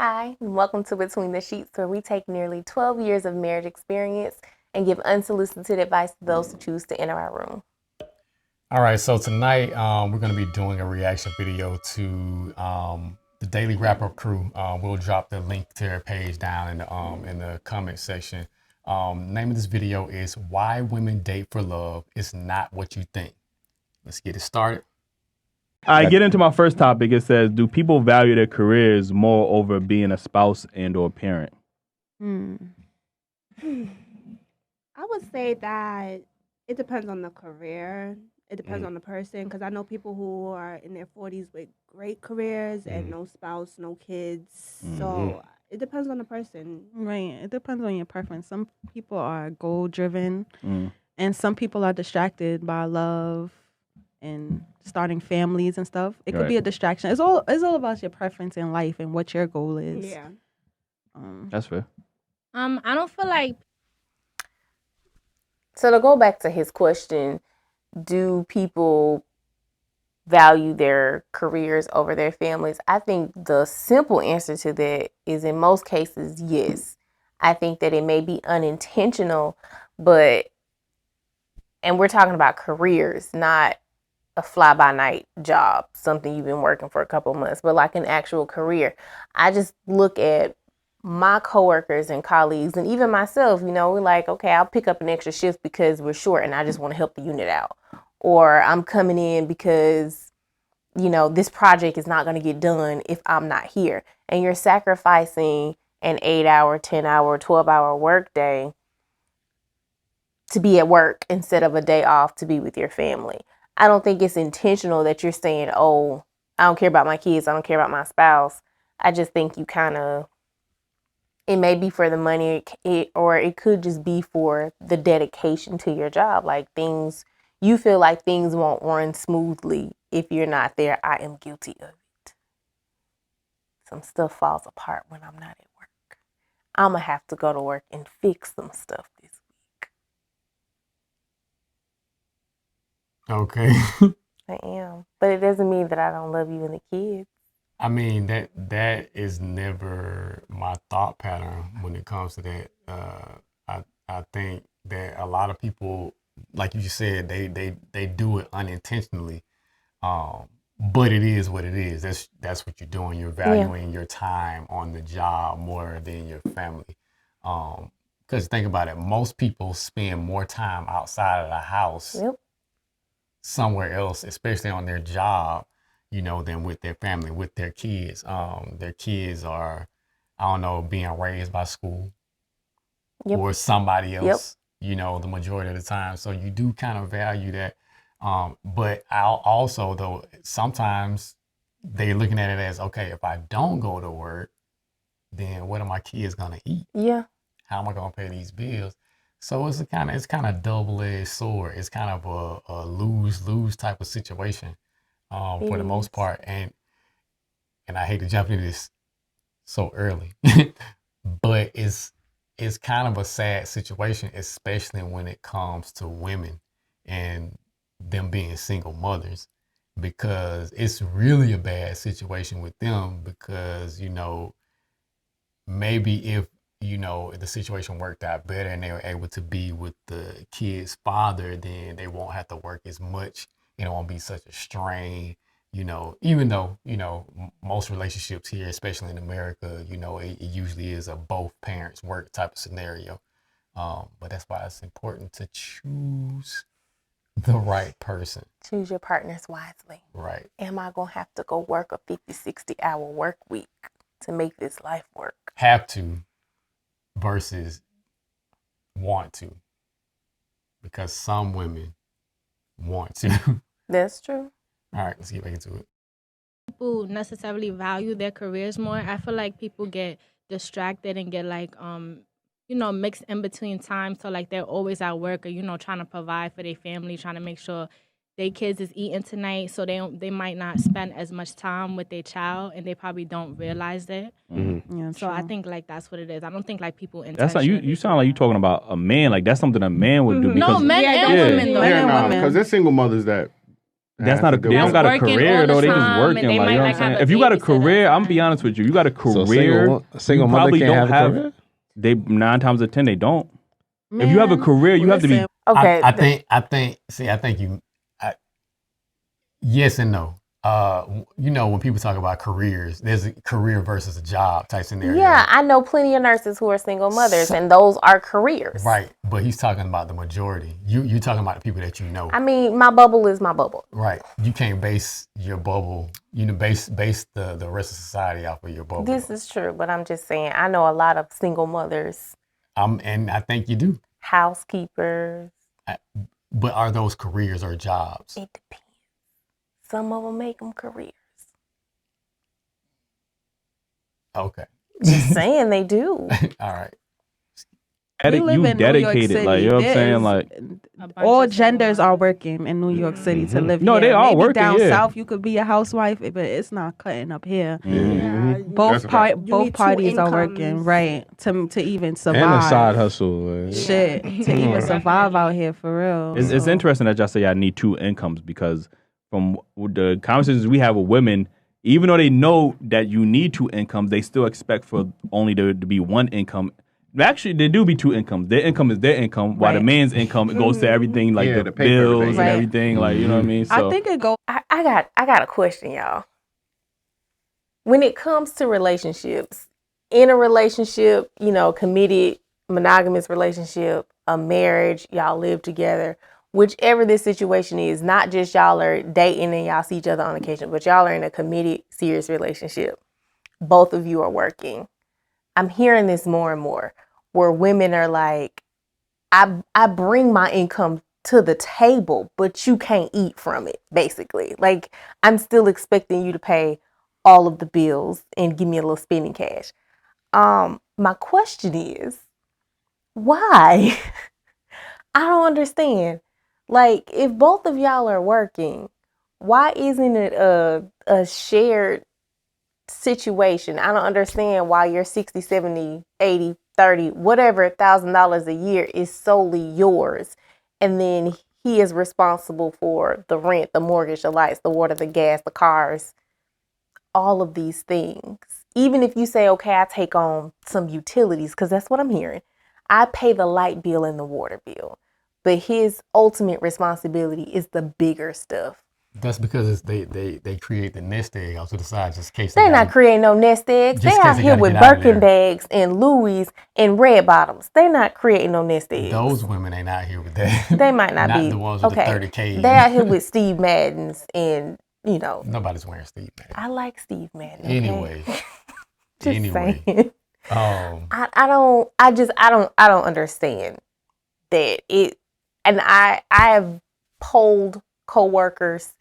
Hi, and welcome to Between the Sheets, where we take nearly 12 years of marriage experience and give unsolicited advice to those who choose to enter our room. All right, so tonight we're going to be doing a reaction video to the Daily Wrap-Up Crew. We'll drop the link to their page down in the comment section. Name of this video is Why Women Date for Love Is Not What You Think. Let's get it started. I get into my first topic. It says, do people value their careers more over being a spouse and or parent? I would say that it depends on the career. It depends on the person, because I know people who are in their 40s with great careers and no spouse, no kids. So it depends on the person. Right. It depends on your preference. Some people are goal driven and some people are distracted by love and starting families and stuff. It could be a distraction. It's all about your preference in life and what your goal is. Yeah. That's fair. I don't feel like. So to go back to his question, do people value their careers over their families? I think the simple answer to that is in most cases, yes. I think that it may be unintentional, and we're talking about careers, not a fly-by-night job, something you've been working for a couple of months, but like an actual career. I just look at my coworkers and colleagues and even myself, we're like, okay, I'll pick up an extra shift because we're short and I just want to help the unit out. Or I'm coming in because, this project is not going to get done if I'm not here. And you're sacrificing an 8-hour, 10-hour, 12-hour workday to be at work instead of a day off to be with your family. I don't think it's intentional that you're saying, oh, I don't care about my kids, I don't care about my spouse. I just think you it may be for the money, or it could just be for the dedication to your job. Like you feel like things won't run smoothly if you're not there. I am guilty of it. Some stuff falls apart when I'm not at work. I'm going to have to go to work and fix some stuff this week. Okay. I am. But it doesn't mean that I don't love you and the kids. I mean, that is never my thought pattern when it comes to that. I think that a lot of people, like you said, they do it unintentionally. But it is what it is. That's what you're doing. You're valuing your time on the job more than your family. Because think about it, most people spend more time outside of the house, somewhere else, especially on their job, than with their family, with their kids. Their kids are, I don't know, being raised by school or somebody else, the majority of the time. So you do kind of value that. But I'll also, though, sometimes they're looking at it as, okay, if I don't go to work, then what are my kids going to eat? Yeah. How am I going to pay these bills? So it's kind of double-edged sword. It's kind of a lose-lose type of situation. For the most part, and I hate to jump into this so early, but it's kind of a sad situation, especially when it comes to women and them being single mothers, because it's really a bad situation with them because, maybe if, the situation worked out better and they were able to be with the kid's father, then they won't have to work as much. It won't be such a strain, even though, most relationships here, especially in America, it usually is a both parents work type of scenario. But that's why it's important to choose the right person. Choose your partners wisely. Right. Am I going to have to go work a 50, 60-hour work week to make this life work? Have to versus want to. Because some women want to. That's true. All right, let's get back into it. People necessarily value their careers more. I feel like people get distracted and get mixed in between time. So like they're always at work or, trying to provide for their family, trying to make sure their kids is eating tonight. So they might not spend as much time with their child and they probably don't realize that. Yeah, so I think like that's what it is. I don't think like people That's not you sound like you talking about a man. Like that's something a man would do. No, Because men and women though. Men and women. Because there's single mothers that That's not a. They don't got a career though. They just working. Like, you know what I'm saying? If you got a career, I'm gonna be honest with you. You got a career. So single mother probably can't don't have a career? They 9 times out of 10 they don't. Man, If you have a career, you have to be. Okay. I think yes and no. When people talk about careers, there's a career versus a job type scenario. Yeah, I know plenty of nurses who are single mothers, and those are careers. Right, but he's talking about the majority. You're talking about the people that you know. I mean, my bubble is my bubble. Right. You can't base your bubble, base the rest of society off of your bubble. This is true, but I'm just saying, I know a lot of single mothers. And I think you do. Housekeepers. But are those careers or jobs? It depends. Some of them make them careers. Okay. Just saying they do. All right. You dedicated, like, you know what I'm saying? Like, all genders are working in New York City to live here. They all Maybe working, down yeah. south you could be a housewife, but it's not cutting up here. Yeah, Both parties are working, right, to even survive. And a side hustle. Shit, to even survive out here for real. it's interesting that y'all say I need 2 incomes because from the conversations we have with women, even though they know that you need 2 incomes, they still expect for only to be 1 income. Actually, there do be 2 incomes. Their income is their income, while the man's income goes to everything like the bills and everything. Like, you know what I mean? So I think it goes. I got a question, y'all. When it comes to relationships, in a relationship, committed, monogamous relationship, a marriage, y'all live together, whichever this situation is, not just y'all are dating and y'all see each other on occasion, but y'all are in a committed, serious relationship. Both of you are working. I'm hearing this more and more where women are like, I bring my income to the table, but you can't eat from it, basically. Like, I'm still expecting you to pay all of the bills and give me a little spending cash. My question is, why? I don't understand. Like, if both of y'all are working, why isn't it a shared situation? I don't understand why your 60, 70, 80, 30, whatever $1,000 a year is solely yours. And then he is responsible for the rent, the mortgage, the lights, the water, the gas, the cars, all of these things. Even if you say, okay, I take on some utilities, because that's what I'm hearing. I pay the light bill and the water bill. But his ultimate responsibility is the bigger stuff. That's because they create the nest egg out to the side just in case. They're not creating no nest eggs. They're out here with Birkin bags and Louis and red bottoms. They're not creating no nest eggs. Those women ain't out here with that. They might not be. The ones with the 30K. They're out here with Steve Maddens and, Nobody's wearing Steve Madden. I like Steve Madden. Okay? Anyway. Just saying. I don't understand that it. And I have polled coworkers.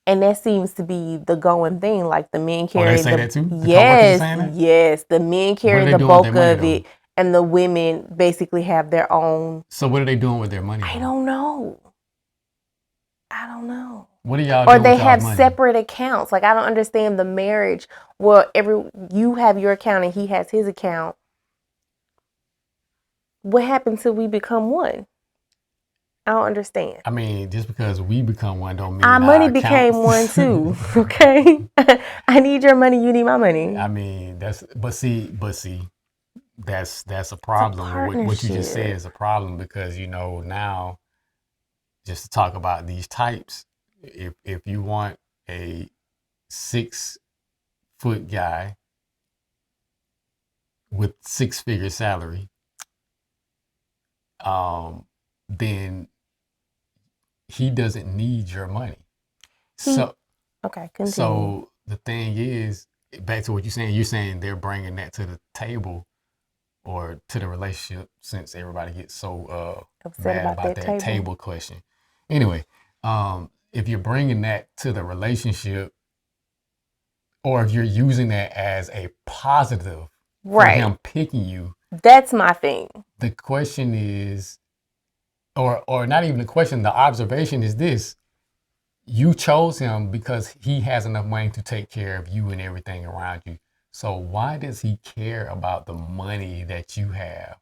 And that seems to be the going thing. Like, the men carry they say that too? Yes. The men carry the bulk of it, and the women basically have their own. So what are they doing with their money? I don't know. What are y'all or doing? Or they have separate accounts. Like, I don't understand the marriage. Well, you have your account and he has his account. What happens till we become one? I don't understand. I mean, just because we become one don't mean our money became one too. Okay, I need your money. You need my money. I mean, that's a problem. What you just said is a problem because now, just to talk about these types, if you want a 6-foot guy with 6-figure salary, then he doesn't need your money. Continue. So the thing is, back to what you're saying they're bringing that to the table or to the relationship, since everybody gets so mad about that table question. Anyway, if you're bringing that to the relationship, or if you're using that as a positive for him picking you, that's my thing. The question is, or not even the question, the observation is this: you chose him because he has enough money to take care of you and everything around you. So why does he care about the money that you have,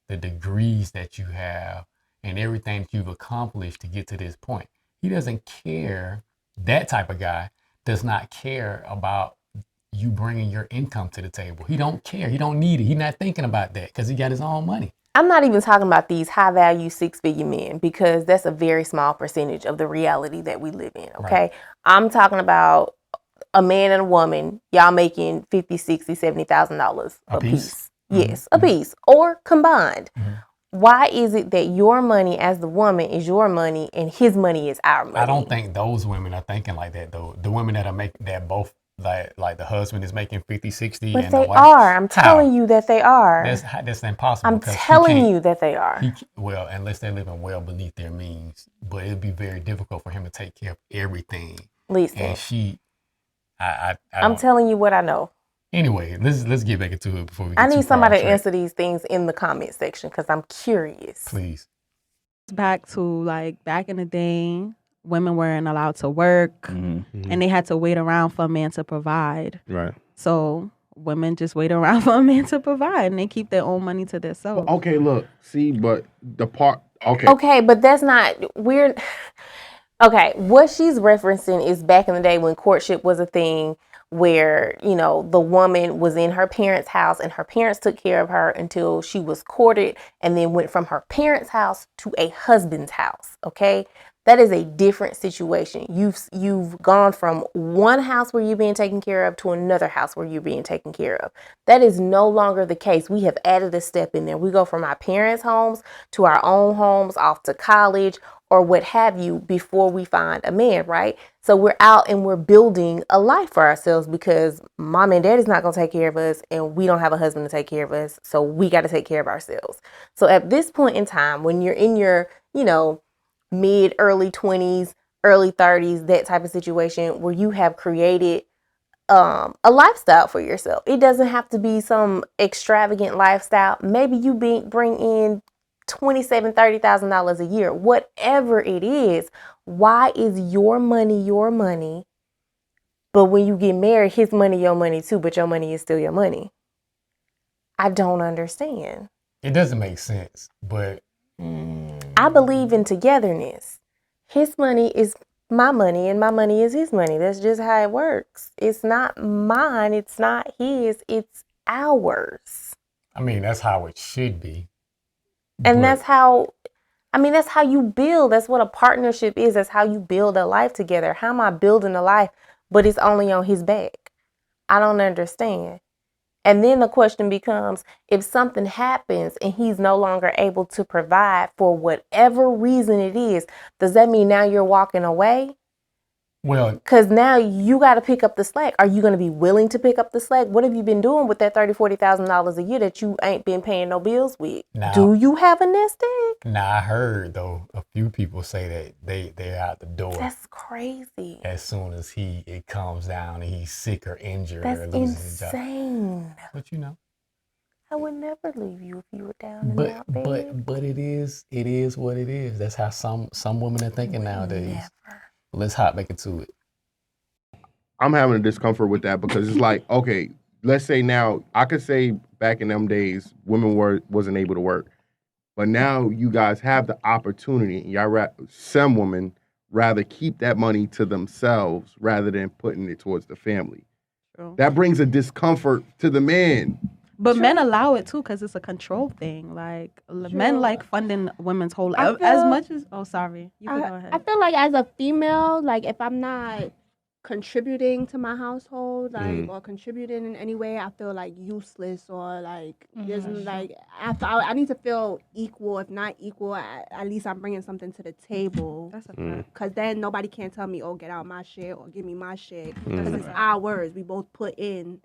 the degrees that you have, and everything that you've accomplished to get to this point? He doesn't care That type of guy does not care about you bringing your income to the table. He don't care. He don't need it. He's not thinking about that because he got his own money. I'm not even talking about these high value 6-figure men because that's a very small percentage of the reality that we live in. Okay. Right. I'm talking about a man and a woman, y'all making $50,000, $60,000, $70,000 a piece. Yes, a piece or combined. Why is it that your money as the woman is your money and his money is our money? I don't think those women are thinking like that though. The women that are making that both like the husband is making 50, 60 but and they the wife are. I'm telling you that they are. That's impossible. I'm telling you that they are. Well, unless they're living well beneath their means, but it'd be very difficult for him to take care of everything. Listen, and I'm telling you what I know. Anyway, let's get back into it before we get I need somebody to answer these things in the comment section because I'm curious. Please. Back to like back in the day, women weren't allowed to work and they had to wait around for a man to provide. Right. So women just wait around for a man to provide and they keep their own money to themselves. Well, okay, look, see, but the part, okay. Okay, but that's not weird. Okay, what she's referencing is back in the day when courtship was a thing where, you know, the woman was in her parents' house and her parents took care of her until she was courted and then went from her parents' house to a husband's house. Okay, that is a different situation. You've gone from one house where you're being taken care of to another house where you're being taken care of. That is no longer the case. We have added a step in there. We go from our parents' homes to our own homes, off to college or what have you before we find a man, right? So we're out and we're building a life for ourselves because mom and daddy's not going to take care of us and we don't have a husband to take care of us. So we got to take care of ourselves. So at this point in time, when you're in your, you know, mid, early 20s, early 30s, that type of situation where you have created a lifestyle for yourself. It doesn't have to be some extravagant lifestyle. Maybe you bring in $27,000, $30,000 a year, whatever it is. Why is your money, but when you get married, his money, your money too, but your money is still your money? I don't understand. It doesn't make sense, but I believe in togetherness. His money is my money and my money is his money. That's just how it works. It's not mine. It's not his. It's ours. I mean, that's how it should be. And that's how you build. That's what a partnership is. That's how you build a life together. How am I building a life, but it's only on his back? I don't understand. And then the question becomes, if something happens and he's no longer able to provide for whatever reason it is, does that mean now you're walking away? Well, because now you got to pick up the slack. Are you going to be willing to pick up the slack? What have you been doing with that $30,000, $40,000 a year that you ain't been paying no bills with? Now, do you have a nest egg? Now, I heard, though, a few people say that they're out the door. That's crazy. As soon as it comes down and he's sick or injured or loses his job. That's insane. But you know, I would never leave you if you were down and out, baby. But it is what it is. That's how some women are thinking nowadays. Never. Let's hop back into it. I'm having a discomfort with that because it's like, okay, let's say now, I could say back in them days, women wasn't able to work. But now you guys have the opportunity. Some women rather keep that money to themselves rather than putting it towards the family. True. That brings a discomfort to the man. But men allow it too because it's a control thing. Like men like funding women's whole life as much as. Oh, sorry. You can go ahead. I feel like as a female, like if I'm not contributing to my household, like or contributing in any way, I feel like useless or like there's like I need to feel equal. If not equal, at least I'm bringing something to the table. That's a fact. Because then nobody can tell me, oh, get out my shit or give me my shit. Because it's ours. We both put in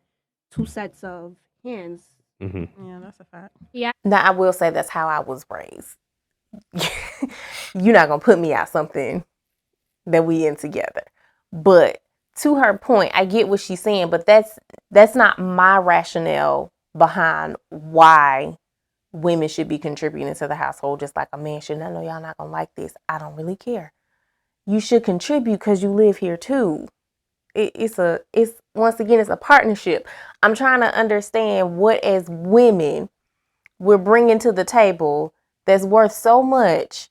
2 sets of hands. Yeah, that's a fact. Yeah. Now, I will say that's how I was raised. You're not going to put me out something that we in together. But to her point, I get what she's saying, but that's not my rationale behind why women should be contributing to the household just like a man should. I know y'all not going to like this. I don't really care. You should contribute because you live here too. It's once again, it's a partnership. I'm trying to understand what as women we're bringing to the table that's worth so much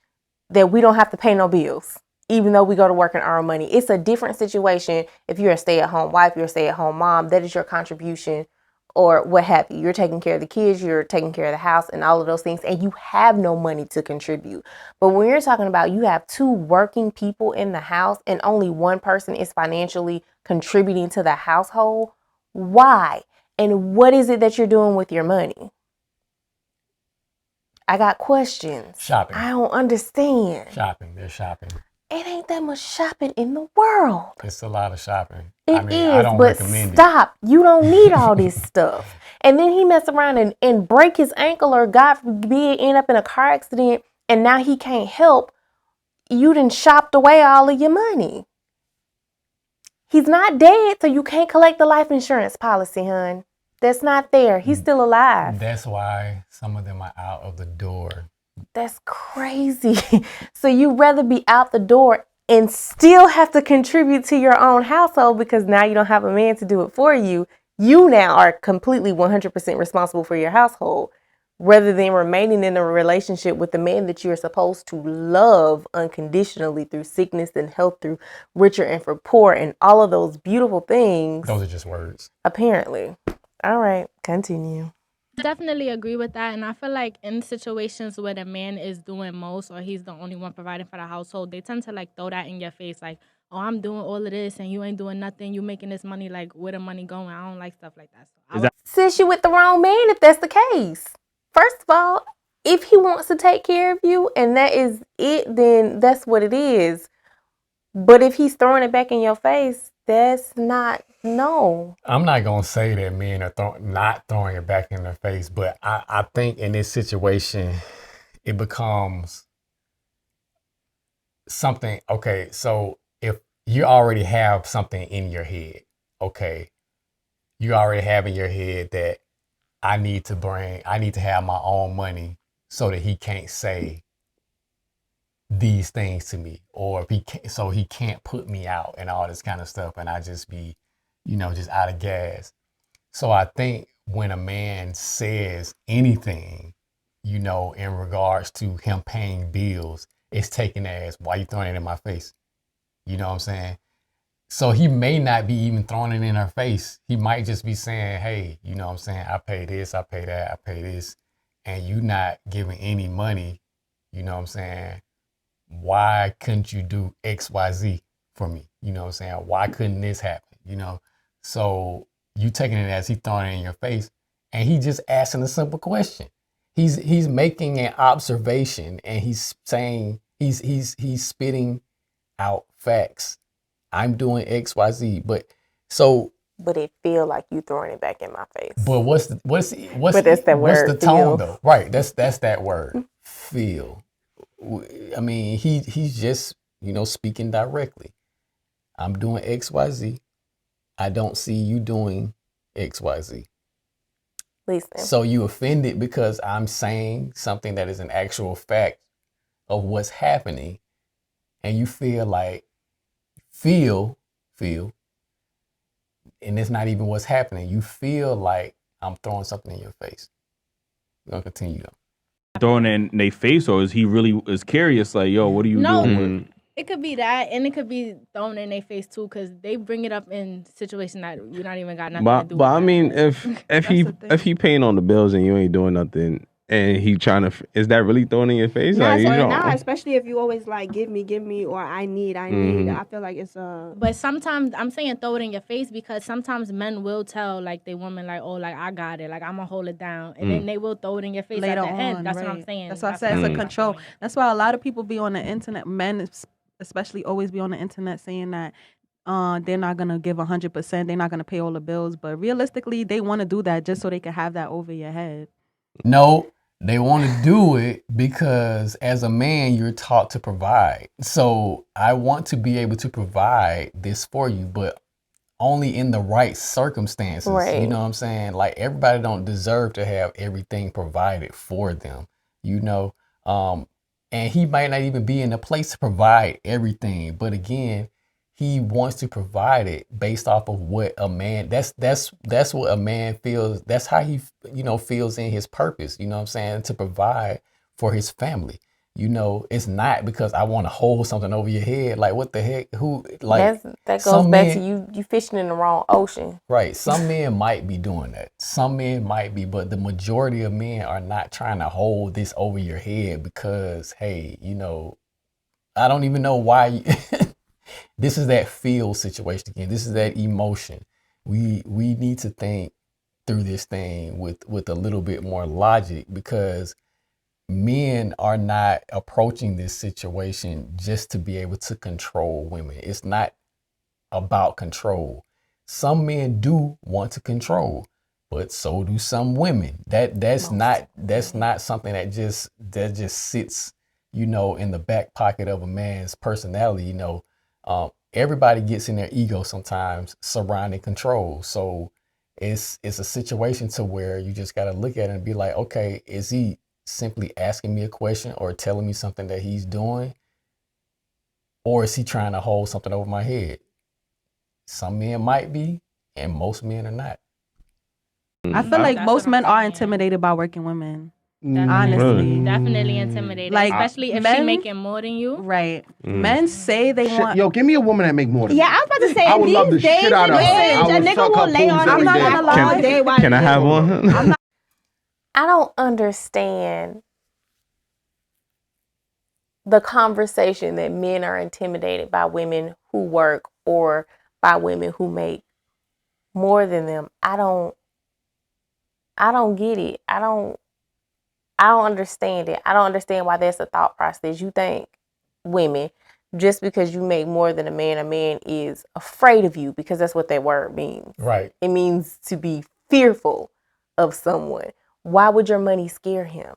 that we don't have to pay no bills. even though we go to work and earn money. It's a different situation if you're a stay-at-home wife, you're a stay-at-home mom. That is your contribution or what have you. You're taking care of the kids, you're taking care of the house and all of those things, and you have no money to contribute. But when you're talking about you have 2 working people in the house and only one person is financially contributing to the household, why? And what is it that you're doing with your money? I got questions. Shopping. I don't understand. Shopping. They're shopping. It ain't that much shopping in the world. It's a lot of shopping. I don't but recommend stop. You don't need all this stuff. And then he mess around and break his ankle or God forbid end up in a car accident and now he can't help. You done shopped away all of your money. He's not dead, so you can't collect the life insurance policy, hon. That's not there. He's still alive. That's why some of them are out of the door. That's crazy. So you rather be out the door and still have to contribute to your own household because now you don't have a man to do it for you. You now are completely 100% responsible for your household rather than remaining in a relationship with the man that you're supposed to love unconditionally through sickness and health, through richer and for poor and all of those beautiful things. Those are just words. Apparently. All right, continue. Definitely agree with that, and I feel like in situations where the man is doing most or he's the only one providing for the household, they tend to like throw that in your face like, oh, I'm doing all of this and you ain't doing nothing, you making this money, like where the money going? I don't like stuff like that. So Sis, you with the wrong man if that's the case. First of all, if he wants to take care of you and that is it, then that's what it is. But if he's throwing it back in your face, that's not, no. I'm not going to say that men are not throwing it back in their face, but I think in this situation, it becomes something, okay, so if you already have something in your head, okay, you already have in your head that I need to have my own money so that he can't say these things to me, or if he can't put me out and all this kind of stuff, and I just be, just out of gas. So I think when a man says anything, in regards to him paying bills, it's taken as, why you throwing it in my face? You know what I'm saying? So he may not be even throwing it in her face. He might just be saying, hey, you know what I'm saying? I pay this, I pay that, I pay this. And you not giving any money, you know what I'm saying? Why couldn't you do X, Y, Z for me? You know what I'm saying? Why couldn't this happen? So you taking it as he throwing it in your face, and he just asking a simple question. He's making an observation, and he's saying he's spitting out facts. I'm doing X, Y, Z, but it feel like you throwing it back in my face. But what's but that's that word, what's the tone though? Right, that's that word, feel. I mean, he's just, speaking directly. I'm doing X, Y, Z. I don't see you doing X, Y, Z. Listen. So you offended because I'm saying something that is an actual fact of what's happening, and you feel like, feel, and it's not even what's happening. You feel like I'm throwing something in your face. We're gonna continue though. Throwing it in their face, or is he really curious? Like, yo, what are you doing? It could be that, and it could be thrown in their face too, because they bring it up in situations that you not even got nothing to do with. But I mean, if he paying on the bills and you ain't doing nothing, and he trying to, is that really thrown in your face? Nah, especially if you always like give me, or I need. I feel like it's a. But sometimes I'm saying throw it in your face because sometimes men will tell like the woman like, oh, like I got it, like I'm gonna hold it down, and then they will throw it in your face later at the on. end. That's right. what I'm saying. That's why I said it's a control. That's why a lot of people be on the internet. Men especially always be on the internet saying that they're not gonna give 100%. They're not gonna pay all the bills, but realistically, they want to do that just so they can have that over your head. No. They want to do it because as a man, you're taught to provide. So I want to be able to provide this for you, but only in the right circumstances. Right. You know what I'm saying? Like everybody don't deserve to have everything provided for them, and he might not even be in a place to provide everything. But again, he wants to provide it based off of what a man, that's what a man feels. That's how he, feels in his purpose, to provide for his family. It's not because I want to hold something over your head. Like, what the heck? Who, like, that goes back to you fishing in the wrong ocean. Right. Some men might be doing that. Some men might be, but the majority of men are not trying to hold this over your head because, hey, I don't even know why. This is that feel situation again. This is that emotion. We need to think through this thing with a little bit more logic, because men are not approaching this situation just to be able to control women. It's not about control. Some men do want to control, but so do some women. That's not something that just sits, in the back pocket of a man's personality. Everybody gets in their ego sometimes surrounding control. So it's a situation to where you just got to look at it and be like, okay, is he simply asking me a question or telling me something that he's doing? Or is he trying to hold something over my head? Some men might be, and most men are not. I feel like most men are intimidated by working women. Honestly, definitely intimidated. Like, especially if she making more than you. Right. Men say they want. Yo, give me a woman that make more than me. Yeah, I was about to say. I would love the shit out of her. A nigga will lay on. I'm not gonna lie all day. Can I have one? I don't understand the conversation that men are intimidated by women who work or by women who make more than them. I don't get it. I don't understand it. I don't understand why that's a thought process. You think women, just because you make more than a man is afraid of you, because that's what that word means. Right. It means to be fearful of someone. Why would your money scare him?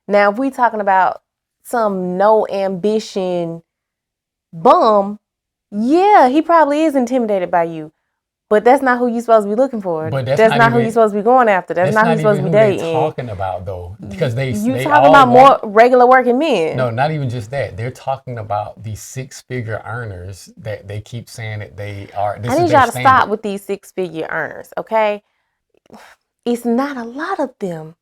Now, if we talking about some no ambition bum, yeah, he probably is intimidated by you. But that's not who you're supposed to be looking for. But that's not who you're supposed to be going after. That's not who you're supposed to be dating. They're talking about, though, because you talking about more regular working men. No, not even just that. They're talking about these 6-figure earners that they keep saying that they are. I need y'all to stop with these 6-figure earners, okay? It's not a lot of them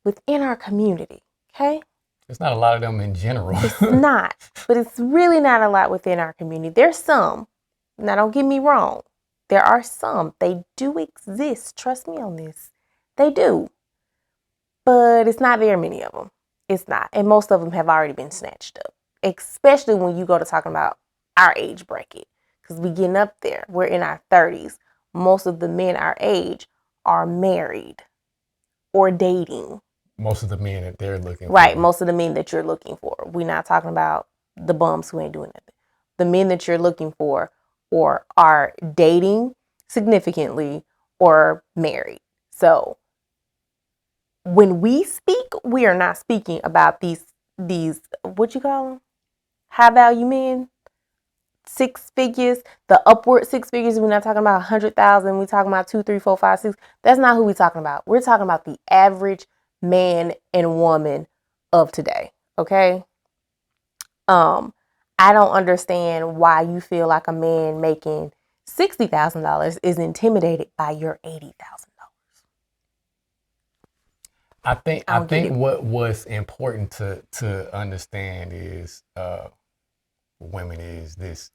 within our community, okay? It's not a lot of them in general. It's not, but it's really not a lot within our community. There's some. Now, don't get me wrong. There are some. They do exist. Trust me on this. They do. But it's not very many of them. It's not. And most of them have already been snatched up, especially when you go to talking about our age bracket, because we getting up there. We're in our 30s. Most of the men our age are married or dating. Most of the men that they're looking for. Right. Most of the men that you're looking for. We're not talking about the bums who ain't doing nothing. The men that you're looking for or are dating significantly or married. So when we speak, we are not speaking about these what you call them? High value men, 6 figures, the upward 6 figures. We're not talking about 100,000. We're talking about 2, 3, 4, 5, 6. That's not who we're talking about. We're talking about the average man and woman of today. Okay. I don't understand why you feel like a man making $60,000 is intimidated by your $80,000. I think what was important to understand is women is this.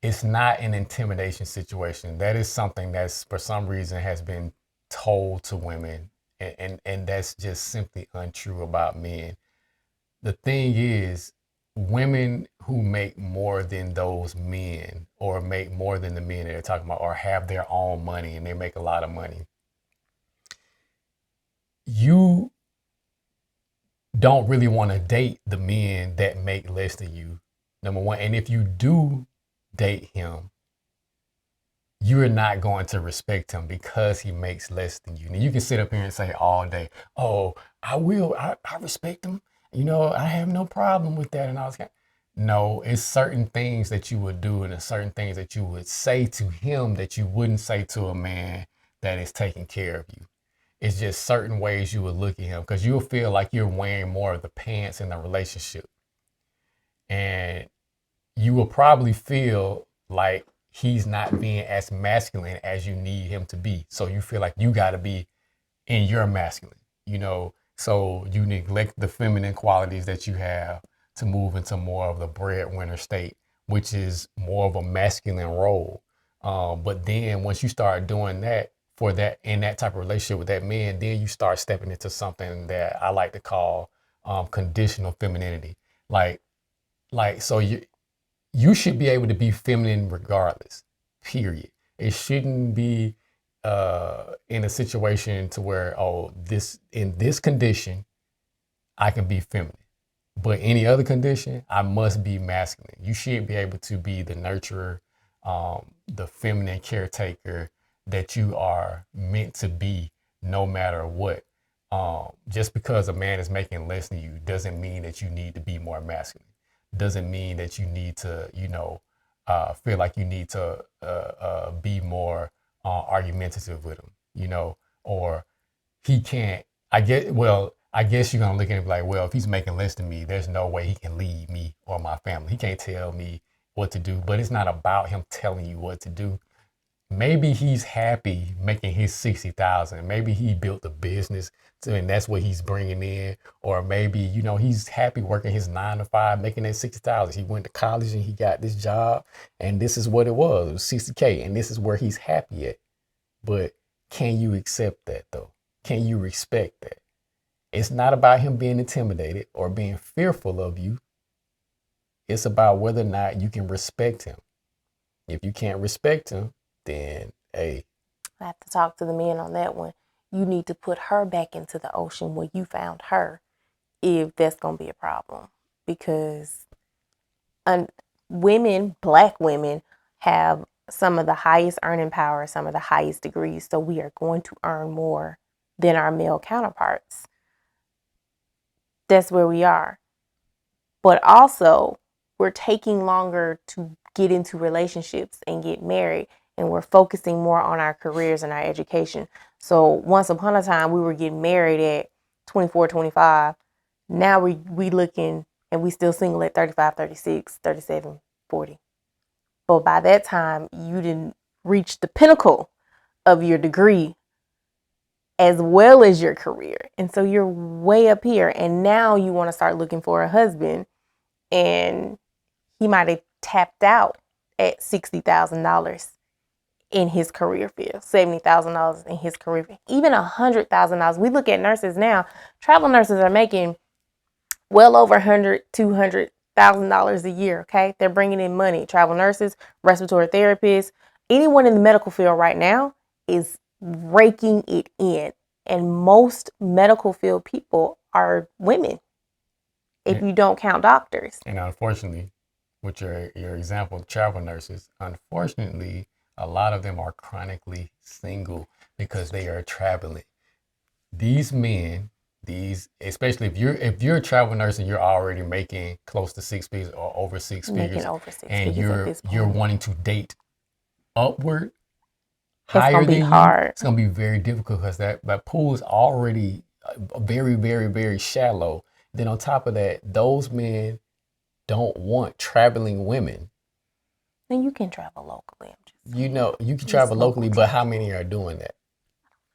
It's not an intimidation situation. That is something that's for some reason has been told to women, and that's just simply untrue about men. The thing is, women who make more than those men or make more than the men that they're talking about or have their own money and they make a lot of money, you don't really want to date the men that make less than you, number one. And if you do date him, you're not going to respect him because he makes less than you. Now, you can sit up here and say all day, oh, I respect him. I have no problem with that. And I was like, no, it's certain things that you would do and it's certain things that you would say to him that you wouldn't say to a man that is taking care of you. It's just certain ways you would look at him because you'll feel like you're wearing more of the pants in the relationship. And you will probably feel like he's not being as masculine as you need him to be. So you feel like you got to be in your masculine, So you neglect the feminine qualities that you have to move into more of the breadwinner state, which is more of a masculine role. But then once you start doing that for that in that type of relationship with that man, then you start stepping into something that I like to call conditional femininity. Like so you should be able to be feminine regardless. Period. It shouldn't be in a situation to where in this condition I can be feminine. But any other condition, I must be masculine. You should be able to be the nurturer, the feminine caretaker that you are meant to be no matter what. Just because a man is making less than you doesn't mean that you need to be more masculine. Doesn't mean that you need to, feel like you need to be more argumentative with him, or he can't. I guess you're gonna look at it like, well, if he's making less than me, there's no way he can lead me or my family. He can't tell me what to do. But it's not about him telling you what to do. Maybe he's happy making his 60,000. Maybe he built a business and that's what he's bringing in. Or maybe, he's happy working his 9 to 5, making that 60,000. He went to college and he got this job and this is what it was. It was 60K and this is where he's happy at. But can you accept that though? Can you respect that? It's not about him being intimidated or being fearful of you. It's about whether or not you can respect him. If you can't respect him, then, hey. I have to talk to the men on that one. You need to put her back into the ocean where you found her if that's going to be a problem. Because Black women, have some of the highest earning power, some of the highest degrees. So we are going to earn more than our male counterparts. That's where we are. But also, we're taking longer to get into relationships and get married, and we're focusing more on our careers and our education. So once upon a time, we were getting married at 24, 25. Now we looking, and we still single at 35, 36, 37, 40. But by that time, you didn't reach the pinnacle of your degree as well as your career. And so you're way up here. And now you want to start looking for a husband. And he might have tapped out at $60,000 in his career field, $70,000 in his career field, even $100,000. We look at nurses now. Travel nurses are making well over $100,000, $200,000 a year. Okay, they're bringing in money. Travel nurses, respiratory therapists, anyone in the medical field right now is raking it in. And most medical field people are women, if you don't count doctors. And unfortunately, with your example of travel nurses, unfortunately, a lot of them are chronically single because they are traveling. These men, especially if you're a travel nurse and you're already making close to 6 figures or over 6 figures, and you're wanting to date upward, higher than you, it's gonna be very difficult because that pool is already very, very, very shallow. Then on top of that, those men don't want traveling women. And you can travel locally. You can travel locally, but how many are doing that?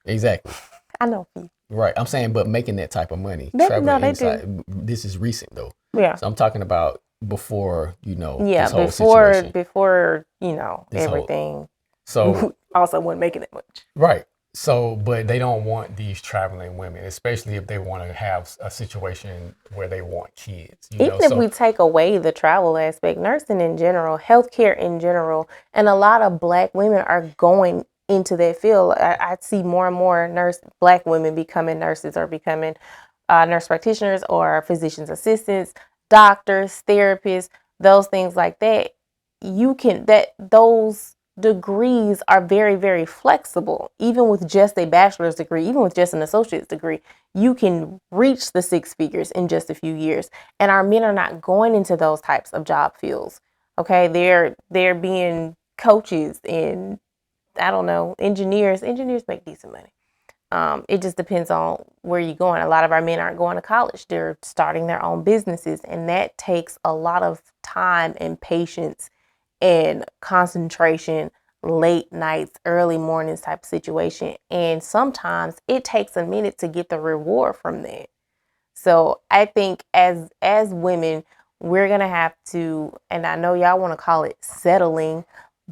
Exactly. I know a few. Right. I'm saying, but making that type of money. They inside. This is recent though. Yeah. So I'm talking about before, Yeah, this whole situation. before, everything. So also wasn't making it much. Right. So, but they don't want these traveling women, especially if they want to have a situation where they want kids. Even if we take away the travel aspect, nursing in general, healthcare in general, and a lot of Black women are going into that field. I see more and more Black women becoming nurses or becoming nurse practitioners or physician's assistants, doctors, therapists, those things like that. Those degrees are very, very flexible. Even with just a bachelor's degree, even with just an associate's degree, you can reach the 6 figures in just a few years. And our men are not going into those types of job fields. Okay, they're being coaches and engineers. Engineers make decent money. It just depends on where you're going. A lot of our men aren't going to college. They're starting their own businesses, and that takes a lot of time and patience and concentration, late nights, early mornings type of situation. And sometimes it takes a minute to get the reward from that. So I think as women, we're going to have to, and I know y'all want to call it settling,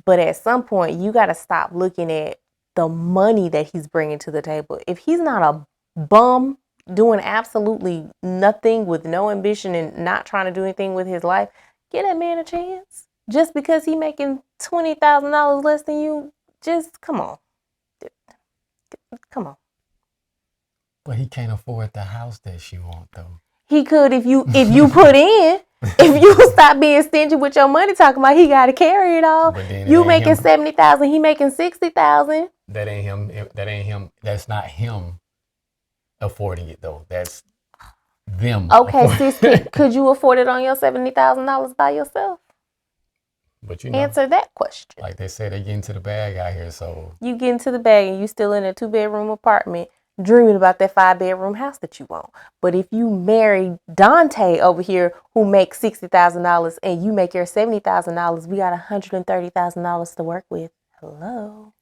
but at some point you got to stop looking at the money that he's bringing to the table. If he's not a bum doing absolutely nothing with no ambition and not trying to do anything with his life, give that man a chance. Just because he making $20,000 less than you, just come on. Come on. But he can't afford the house that she wants, though. He could if you put in. If you stop being stingy with your money, talking about he got to carry it all. You making 70,000, he making 60,000. That ain't him. That ain't him. That's not him affording it though. That's them. Okay, sis, could you afford it on your $70,000 by yourself? But you know, answer that question. Like they say, they get into the bag out here. So you get into the bag and you still in a 2-bedroom apartment, dreaming about that 5-bedroom house that you want. But if you marry Dante over here, who makes $60,000 and you make your $70,000, we got $130,000 to work with. Hello.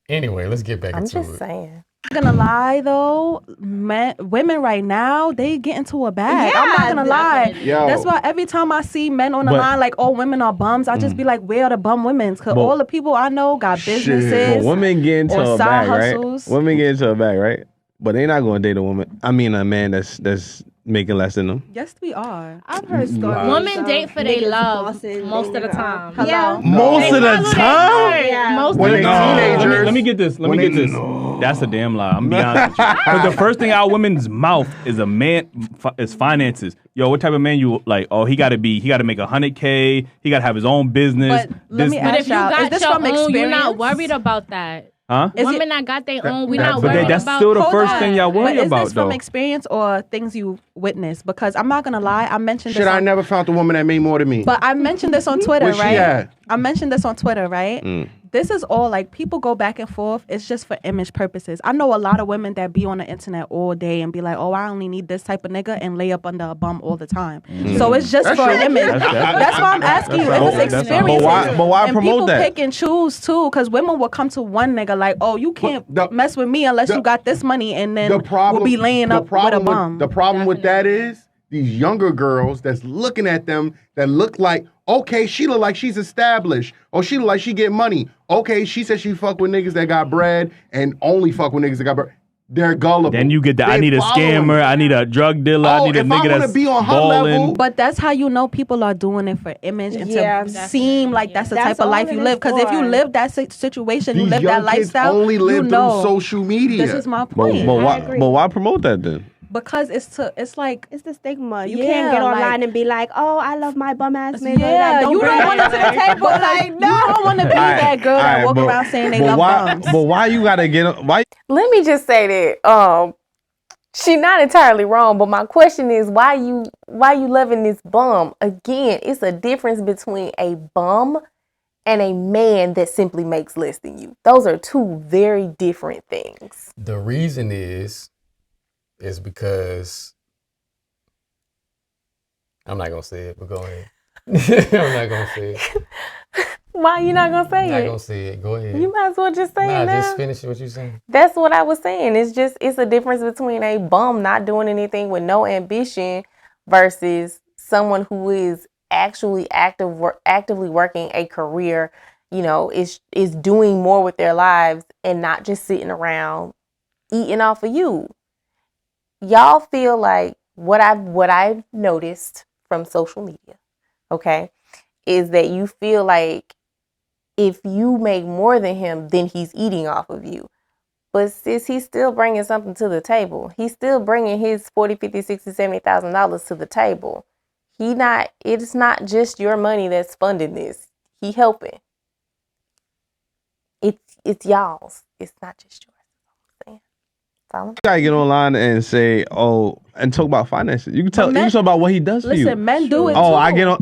Anyway, let's get back into it. I'm just saying. I'm not gonna lie though, women right now, they get into a bag. Yeah, I'm not gonna lie. Yo. That's why every time I see men on the line like, oh, women are bums, I just be like, where are the bum women? Because all the people I know got businesses. But women get into or a side bag, hustles. right? Women get into a bag, right? But they not going to date a woman. I mean, a man that's making less than them. Yes, we are. I've heard stories. Women date for their niggas love bossing most of the niggas time. up. Yeah. Most of the time? Yeah. Most When of they the time. teenagers. Let me get this. Let me get this. That's a damn lie. I'm gonna be honest with you. Because the first thing out of women's mouth is a man is finances. Yo, what type of man you like? Oh, he gotta make $100K. He gotta have his own business. But let me But ask if you y'all, is got this your from own, experience? you're not worried about that. Huh? Women that got their own, we're not But worried that's about. still the Hold first on. thing y'all worry But is about, this from though. experience or things you witnessed? Because I'm not gonna lie, I mentioned Shit, this. I never found a woman that made more than me. But I mentioned this on Twitter, Where she right? at? I mentioned this on Twitter, right? This is all like people go back and forth. It's just for image purposes. I know a lot of women that be on the internet all day and be like, oh, I only need this type of nigga and lay up under a bum all the time. So it's just for an image. That's why I'm asking you if it's experiences. But why and promote people that? pick and choose too, because women will come to one nigga like, oh, you can't mess with me unless you got this money, and then we'll be laying up with a bum. The problem with that is these younger girls that's looking at them that look like, okay, she look like she's established. Or she look like she get money. Okay, she said she fuck with niggas that got bread and only fuck with niggas that got bread. They're gullible. Then you get I need a scammer, I need a drug dealer, I need a nigga that's be on her balling. level, But that's how you know people are doing it for image and Yeah, to seem like that's the That's type of all life it you is live. Because if you for. live that situation, you these live young that kids lifestyle, only live you know. through social media. This is my point. But why promote that then? Because it's like It's the stigma. You Yeah, can't get like- online and be like, oh, I love my bum ass nigga. yeah, Like, you bring don't want that it to the table. Like you don't want to be that girl that walk around saying they love bums. But why you gotta get? Why? Let me just say that she's not entirely wrong, but my question is why you loving this bum? Again, it's a difference between a bum and a man that simply makes less than you. Those are two very different things. The reason is because I'm not gonna say it, but go ahead. I'm not gonna say it. Why you not gonna say I'm not it? gonna say it. Go ahead. You might as well just say it now. Just finish what you're saying. That's what I was saying. It's a difference between a bum not doing anything with no ambition versus someone who is actually actively working a career, is doing more with their lives and not just sitting around eating off of you. Y'all feel like what I've noticed from social media, okay, is that you feel like if you make more than him, then he's eating off of you. But sis, he's still bringing something to the table. He's still bringing his $40, $50, $60, $70,000 to the table. It's not just your money that's funding this. He helping. It's y'all's. It's not just yours. You gotta get online and say, and talk about finances. You can you can talk about what he does for you. Listen, men do it too. I get on.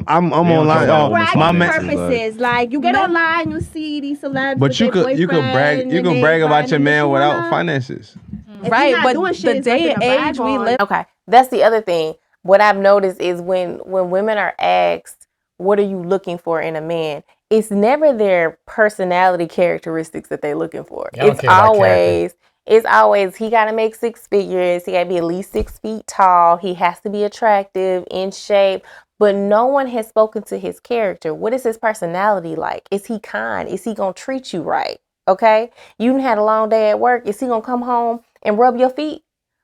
I'm online. bragging man. purposes. Like you get online, you see these celebs. But you can brag. You can brag about your man without finances. Right, but the day and age we live. Okay, that's the other thing. What I've noticed is when women are asked, what are you looking for in a man? It's never their personality characteristics that they're looking for. It's always, It's always, he got to make 6 figures. He got to be at least 6 feet tall. He has to be attractive, in shape. But no one has spoken to his character. What is his personality like? Is he kind? Is he going to treat you right? Okay? You had a long day at work. Is he going to come home and rub your feet?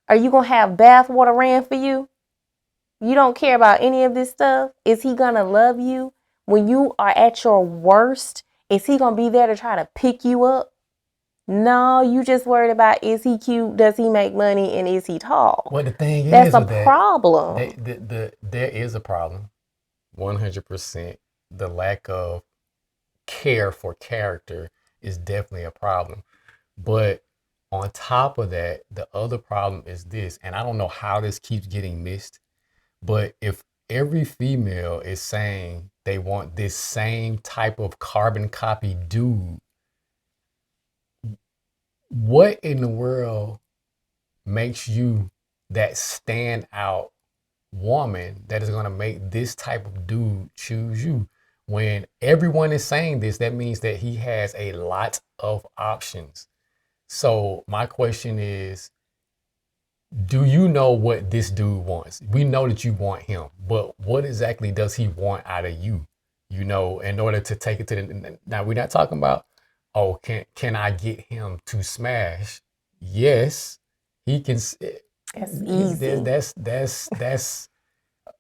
Are you going to have bath water ran for you? You don't care about any of this stuff. Is he going to love you when you are at your worst? Is he going to be there to try to pick you up? No, you just worried about, is he cute? Does he make money? And is he tall? Well, the thing That's is a with that, problem. there is a problem. 100%. The lack of care for character is definitely a problem. But on top of that, the other problem is this, and I don't know how this keeps getting missed, but if every female is saying they want this same type of carbon copy dude, what in the world makes you that standout woman that is going to make this type of dude choose you? When everyone is saying this, that means that he has a lot of options. So my question is, do you know what this dude wants? We know that you want him, but what exactly does he want out of you? You know, in order to take it to the, now we're not talking about, oh, can I get him to smash? Yes, he can. That's easy.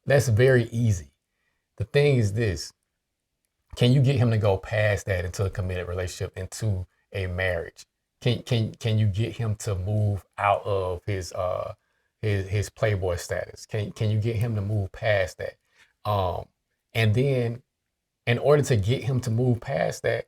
That's very easy. The thing is this: can you get him to go past that into a committed relationship, into a marriage? Can you get him to move out of his playboy status? Can you get him to move past that? And then in order to get him to move past that,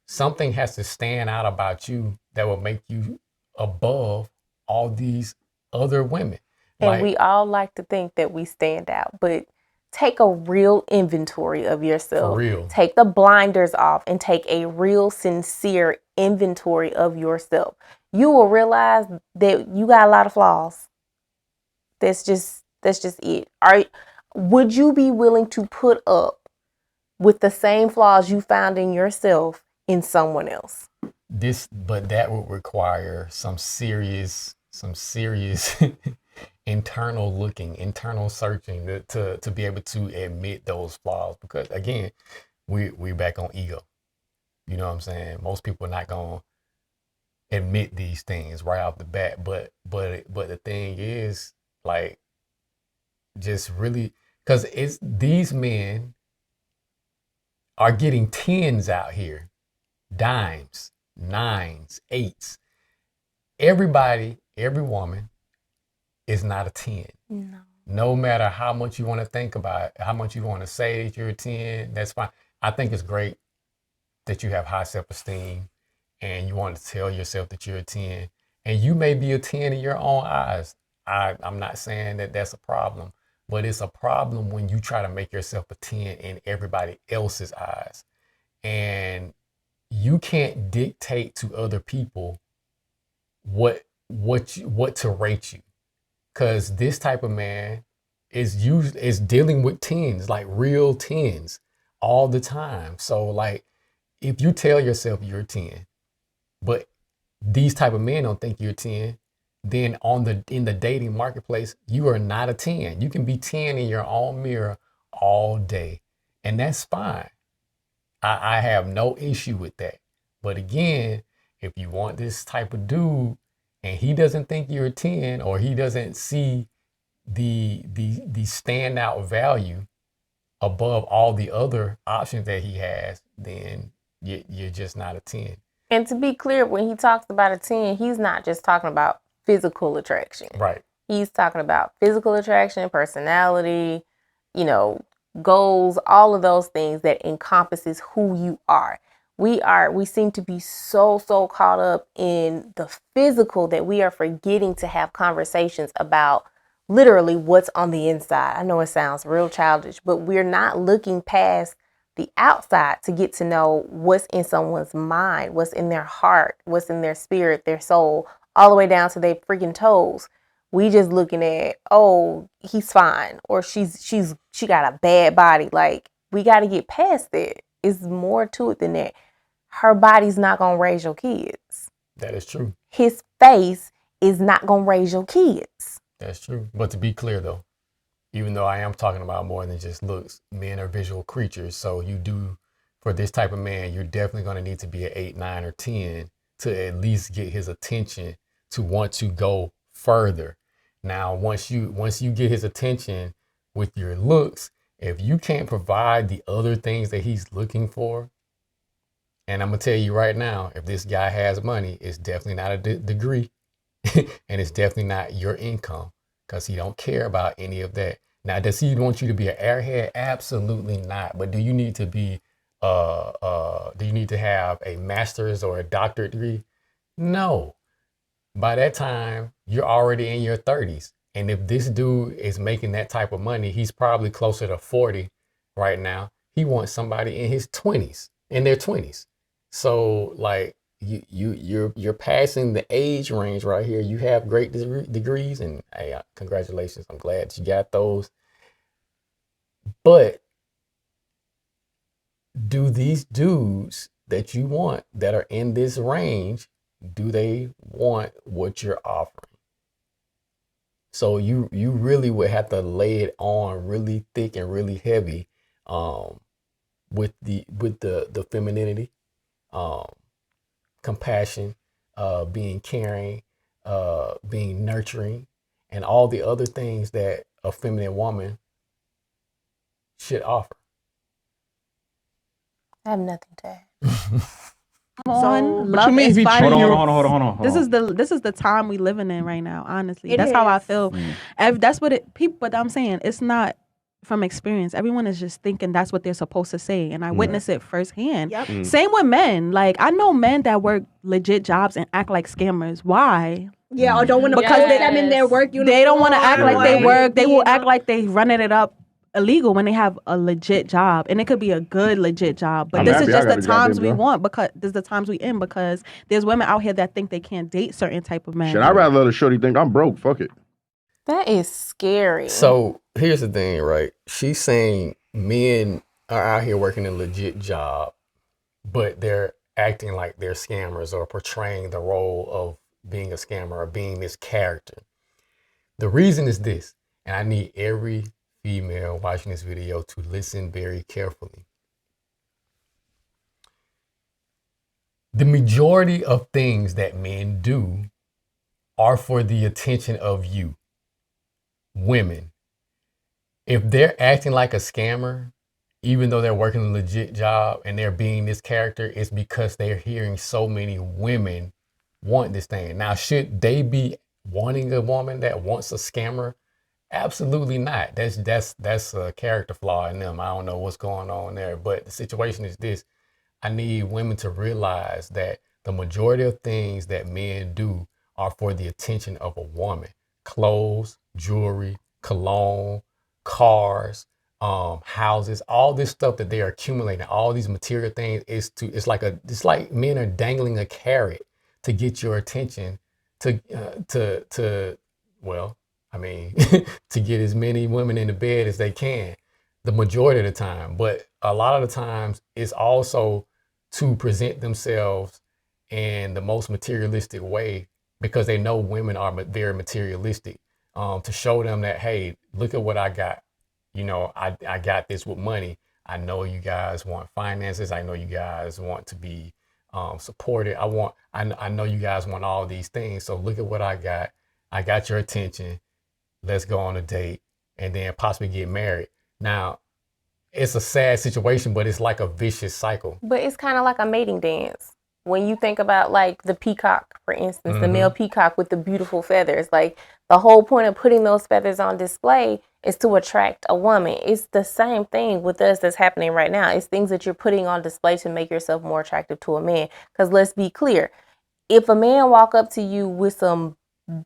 something has to stand out about you that will make you above all these other women. And we all like to think that we stand out, but take a real inventory of yourself. For real. Take the blinders off and take a real sincere inventory of yourself. You will realize that you got a lot of flaws. That's just it. Would you be willing to put up with the same flaws you found in yourself in someone else? But that would require some serious internal looking, internal searching to be able to admit those flaws. Because again, we back on ego. You know what I'm saying? Most people are not gonna admit these things right off the bat. But the thing is, like, just really, because it's these men are getting 10s out here, dimes, 9s, 8s. Everybody, every woman is not a 10. No. No matter how much you want to think about it, how much you want to say that you're a 10, that's fine. I think it's great that you have high self-esteem and you want to tell yourself that you're a 10. And you may be a 10 in your own eyes. I'm not saying that that's a problem, but it's a problem when you try to make yourself a 10 in everybody else's eyes. And you can't dictate to other people what to rate you. Because this type of man is dealing with 10s, like real 10s all the time. So like, if you tell yourself you're a 10, but these type of men don't think you're a 10, then in the dating marketplace, you are not a 10. You can be 10 in your own mirror all day, and that's fine. I have no issue with that. But again, if you want this type of dude and he doesn't think you're a 10, or he doesn't see the standout value above all the other options that he has, then you're just not a 10. And to be clear, when he talks about a 10, he's not just talking about physical attraction. Right. He's talking about physical attraction, personality, goals, all of those things that encompasses who you are. We seem to be so caught up in the physical that we are forgetting to have conversations about literally what's on the inside. I know it sounds real childish, but we're not looking past the outside to get to know what's in someone's mind, what's in their heart, what's in their spirit, their soul, all the way down to their freaking toes. We just looking at, oh, he's fine, or she got a bad body. Like, we got to get past that. It's more to it than that. Her body's not gonna raise your kids. That is true. his face is not going to raise your kids. That's true. But to be clear, though, even though I am talking about more than just looks, men are visual creatures. So you do, for this type of man, you're definitely going to need to be an 8, 9, or 10 to at least get his attention to want to go further. Now, once you get his attention with your looks, if you can't provide the other things that he's looking for, and I'm going to tell you right now, if this guy has money, it's definitely not a degree and it's definitely not your income, because he don't care about any of that. Now, does he want you to be an airhead? Absolutely not. But do you need to be, do you need to have a master's or a doctorate degree? No. By that time, you're already in your 30s. And if this dude is making that type of money, he's probably closer to 40 right now. He wants somebody in his 20s, in their 20s. So like you're passing the age range right here. You have great degrees, and hey, congratulations. I'm glad you got those. But do these dudes that you want that are in this range, do they want what you're offering? So you really would have to lay it on really thick and really heavy with the femininity, compassion, being caring, being nurturing, and all the other things that a feminine woman should offer. I have nothing to add. Hold on. This is the time we living in right now. Honestly, that's how I feel. That's what it. People, but I'm saying it's not from experience. Everyone is just thinking that's what they're supposed to say, and I witness it firsthand. Yep. Same with men. Like I know men that work legit jobs and act like scammers. Why? Yeah, or don't want to because them in their work uniform. They don't want to act like they work. They will act like they running it up illegal when they have a legit job, and it could be a good legit job, but this is just the times we want, because this is the times we in, because there's women out here that think they can't date certain type of men. Should I rather let a shorty think I'm broke? Fuck it. That is scary. So here's the thing, right? She's saying men are out here working a legit job, but they're acting like they're scammers or portraying the role of being a scammer or being this character. The reason is this, and I need every female watching this video to listen very carefully. The majority of things that men do are for the attention of you, women. If they're acting like a scammer, even though they're working a legit job and they're being this character, it's because they're hearing so many women want this thing. Now, should they be wanting a woman that wants a scammer? Absolutely not. That's a character flaw in them. I don't know what's going on there, but the situation is this. I need women to realize that the majority of things that men do are for the attention of a woman. Clothes, jewelry, cologne, cars, houses, all this stuff that they are accumulating, all these material things it's like men are dangling a carrot to get your attention to get as many women in the bed as they can, the majority of the time. But a lot of the times it's also to present themselves in the most materialistic way, because they know women are very materialistic, to show them that, hey, look at what I got. You know, I got this with money. I know you guys want finances. I know you guys want to be supported. I know you guys want all these things. So look at what I got. I got your attention. Let's go on a date and then possibly get married. Now, it's a sad situation, but it's like a vicious cycle. But it's kind of like a mating dance. When you think about like the peacock, for instance, the male peacock with the beautiful feathers, like the whole point of putting those feathers on display is to attract a woman. It's the same thing with us that's happening right now. It's things that you're putting on display to make yourself more attractive to a man. Because let's be clear, if a man walk up to you with some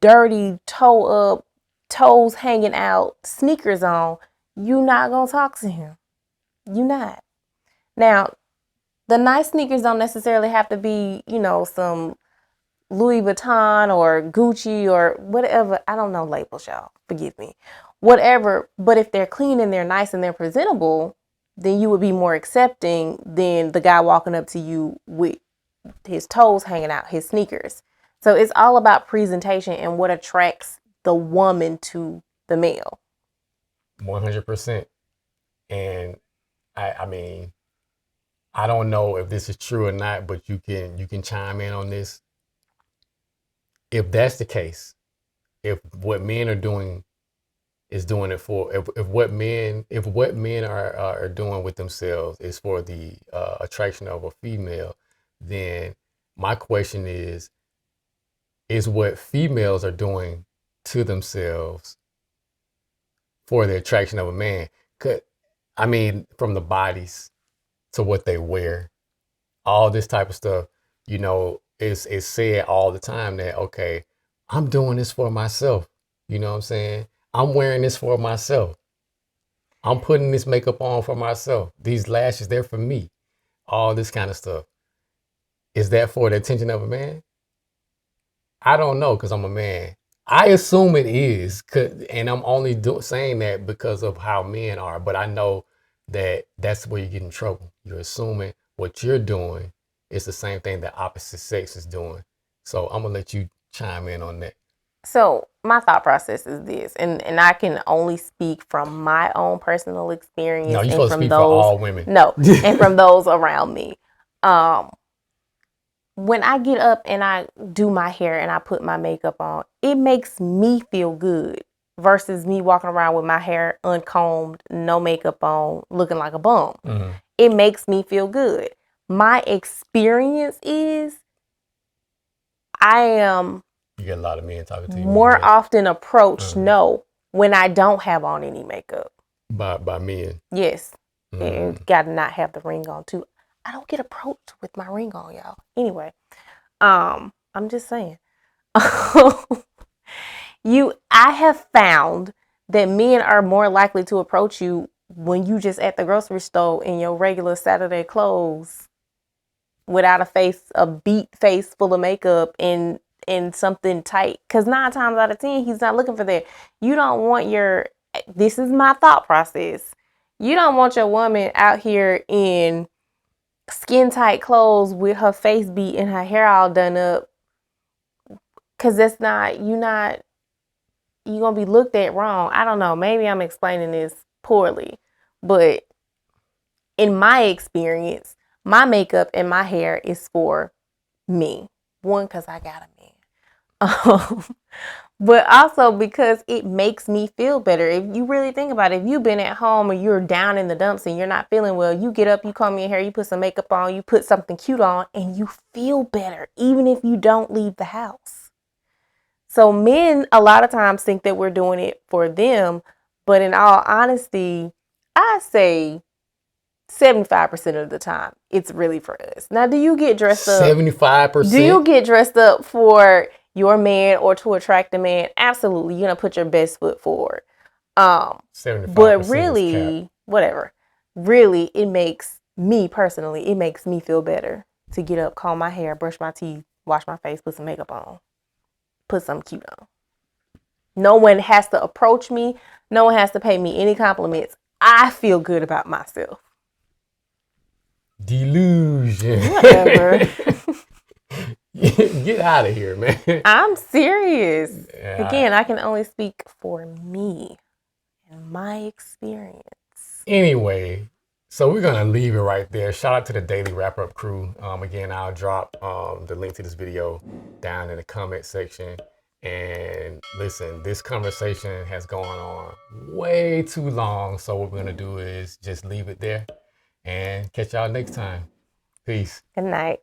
dirty toe up, toes hanging out, sneakers on, you not gonna talk to him. You not. Now, the nice sneakers don't necessarily have to be, you know, some Louis Vuitton or Gucci or whatever. I don't know labels, y'all. Forgive me. Whatever. But if they're clean and they're nice and they're presentable, then you would be more accepting than the guy walking up to you with his toes hanging out, his sneakers. So it's all about presentation and what attracts the woman to the male. 100%. And I mean, I don't know if this is true or not, but you can chime in on this. If that's the case, if what men are doing is doing it for, if what men are doing with themselves is for the attraction of a female, then my question is what females are doing to themselves for the attraction of a man? I mean, from the bodies to what they wear, all this type of stuff, you know, is said all the time that, okay, I'm doing this for myself. You know what I'm saying? I'm wearing this for myself. I'm putting this makeup on for myself. These lashes, they're for me. All this kind of stuff. Is that for the attention of a man? I don't know, because I'm a man. I assume it is, and I'm only saying that because of how men are. But I know that that's where you get in trouble. You're assuming what you're doing is the same thing that opposite sex is doing. So I'm gonna let you chime in on that. So my thought process is this, and I can only speak from my own personal experience. No, you're and supposed from to speak those, for all women. No, and from those around me. When I get up and I do my hair and I put my makeup on, it makes me feel good versus me walking around with my hair uncombed, no makeup on, looking like a bum. Mm-hmm. It makes me feel good. My experience is I am you get a lot of men talking to you more often approached when I don't have on any makeup. By men. Yes. And gotta not have the ring on too. I don't get approached with my ring on, y'all. Anyway, I'm just saying. I have found that men are more likely to approach you when you just at the grocery store in your regular Saturday clothes without a beat face full of makeup and something tight. Because 9 times out of 10, he's not looking for that. You don't want this is my thought process. You don't want your woman out here in skin tight clothes with her face beat and her hair all done up, because you're gonna be looked at wrong. I don't know, maybe I'm explaining this poorly, but in my experience, my makeup and my hair is for me. One, because I got a man, but also because it makes me feel better. If you really think about it, if you've been at home or you're down in the dumps and you're not feeling well, you get up, you comb your hair, you put some makeup on, you put something cute on, and you feel better, even if you don't leave the house. So men a lot of times think that we're doing it for them, but in all honesty, I say 75% of the time, it's really for us. Now, do you get dressed up? 75%? Do you get dressed up for your man or to attract a man? Absolutely. You're going to put your best foot forward. 75%. But really, whatever. Really, it makes me personally, it makes me feel better to get up, comb my hair, brush my teeth, wash my face, put some makeup on, put something cute on. No one has to approach me. No one has to pay me any compliments. I feel good about myself. Delusion. Whatever. Get out of here, man. I'm serious. Yeah, again, I can only speak for me and my experience. Anyway, so we're going to leave it right there. Shout out to the Daily Wrap Up crew. Again, I'll drop the link to this video down in the comment section. And listen, this conversation has gone on way too long. So what we're going to do is just leave it there and catch y'all next time. Peace. Good night.